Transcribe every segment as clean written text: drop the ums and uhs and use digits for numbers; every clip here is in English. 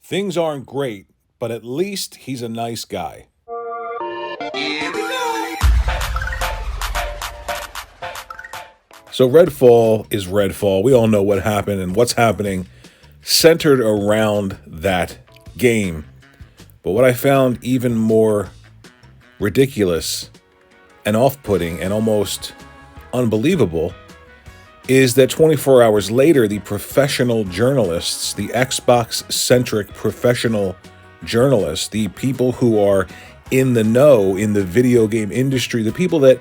Things aren't great, but at least he's a nice guy. So Redfall is Redfall. We all know what happened and what's happening centered around that game. But what I found even more ridiculous and off-putting and almost unbelievable is that 24 hours later, the professional journalists, the Xbox-centric professional journalists, the people who are in the know in the video game industry, the people that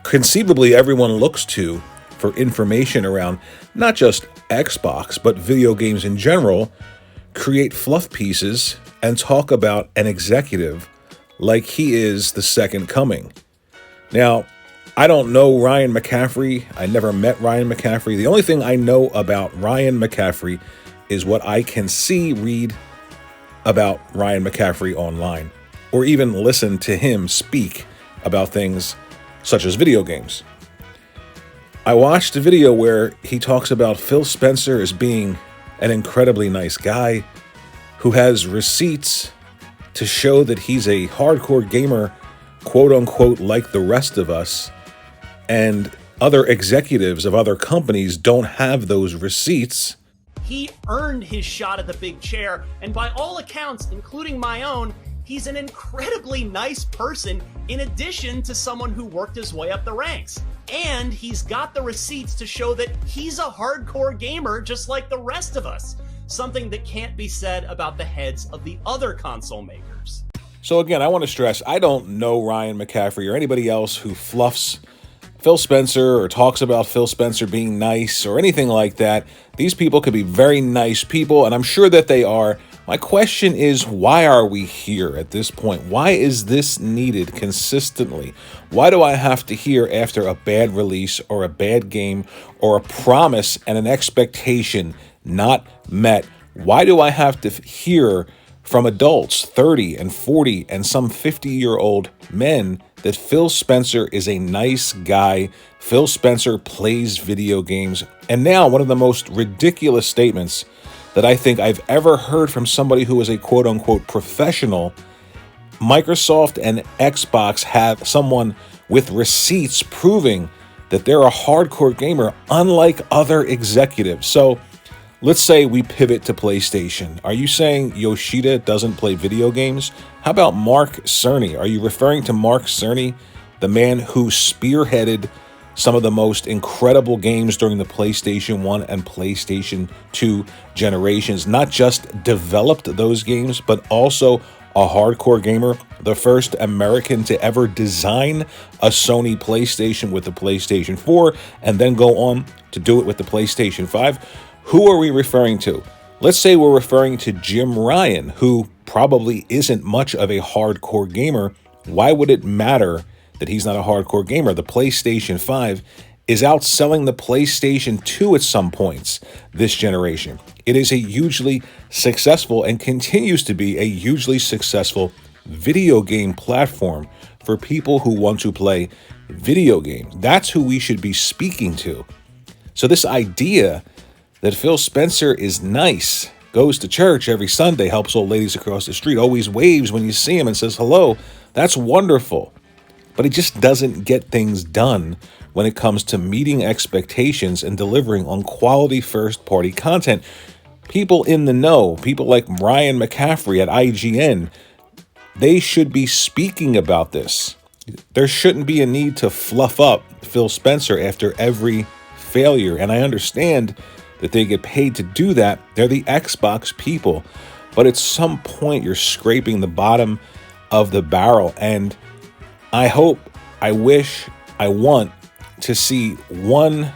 conceivably everyone looks to for information around not just Xbox, but video games in general, create fluff pieces and talk about an executive like he is the second coming. Now, I don't know Ryan McCaffrey. I never met Ryan McCaffrey. The only thing I know about Ryan McCaffrey is what I can see, read about Ryan McCaffrey online, or even listen to him speak about things such as video games. I watched a video where he talks about Phil Spencer as being an incredibly nice guy who has receipts to show that he's a hardcore gamer, quote unquote, like the rest of us. And other executives of other companies don't have those receipts. He earned his shot at the big chair, and by all accounts, including my own, he's an incredibly nice person in addition to someone who worked his way up the ranks. And he's got the receipts to show that he's a hardcore gamer just like the rest of us. Something that can't be said about the heads of the other console makers. So again, I want to stress, I don't know Ryan McCaffrey or anybody else who fluffs Phil Spencer or talks about Phil Spencer being nice or anything like that. These people could be very nice people, and I'm sure that they are. My question is, why are we here at this point? Why is this needed consistently? Why do I have to hear after a bad release or a bad game or a promise and an expectation not met? Why do I have to hear from adults, 30 and 40 and some 50-year-old men, that Phil Spencer is a nice guy, Phil Spencer plays video games? And now one of the most ridiculous statements that I think I've ever heard from somebody who is a quote-unquote professional. Microsoft and Xbox have someone with receipts proving that they're a hardcore gamer, unlike other executives. So let's say we pivot to PlayStation. Are you saying Yoshida doesn't play video games? How about Mark Cerny? Are you referring to Mark Cerny, the man who spearheaded some of the most incredible games during the PlayStation 1 and PlayStation 2 generations? Not just developed those games, but also a hardcore gamer, the first American to ever design a Sony PlayStation with the PlayStation 4, and then go on to do it with the PlayStation 5. Who are we referring to? Let's say we're referring to Jim Ryan, who probably isn't much of a hardcore gamer. Why would it matter that he's not a hardcore gamer? The PlayStation 5 is outselling the PlayStation 2 at some points this generation. It is a hugely successful and continues to be a hugely successful video game platform for people who want to play video games. That's who we should be speaking to. So this idea that Phil Spencer is nice, goes to church every Sunday, helps old ladies across the street, always waves when you see him and says hello, that's wonderful. But he just doesn't get things done when it comes to meeting expectations and delivering on quality first-party content. People in the know, people like Ryan McCaffrey at IGN, they should be speaking about this. There shouldn't be a need to fluff up Phil Spencer after every failure. And I understand that they get paid to do that. They're the Xbox people. But at some point, you're scraping the bottom of the barrel. And I hope, I wish, I want to see one,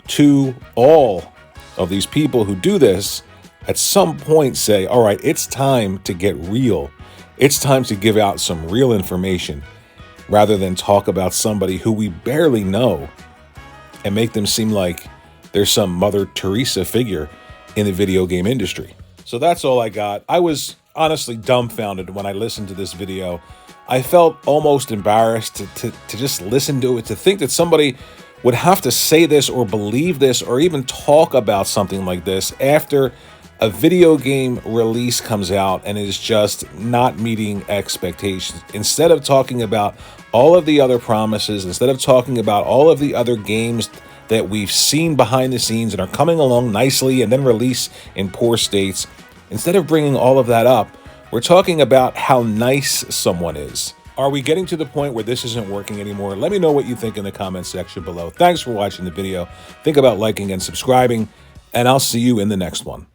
two, all of these people who do this at some point say, all right, it's time to get real. It's time to give out some real information rather than talk about somebody who we barely know and make them seem like there's some Mother Teresa figure in the video game industry. So that's all I got. I was honestly dumbfounded when I listened to this video. I felt almost embarrassed to just listen to it, to think that somebody would have to say this or believe this or even talk about something like this after a video game release comes out and is just not meeting expectations. Instead of talking about all of the other promises, instead of talking about all of the other games that we've seen behind the scenes and are coming along nicely and then release in poor states, instead of bringing all of that up, we're talking about how nice someone is. Are we getting to the point where this isn't working anymore? Let me know what you think in the comments section below. Thanks for watching the video. Think about liking and subscribing, and I'll see you in the next one.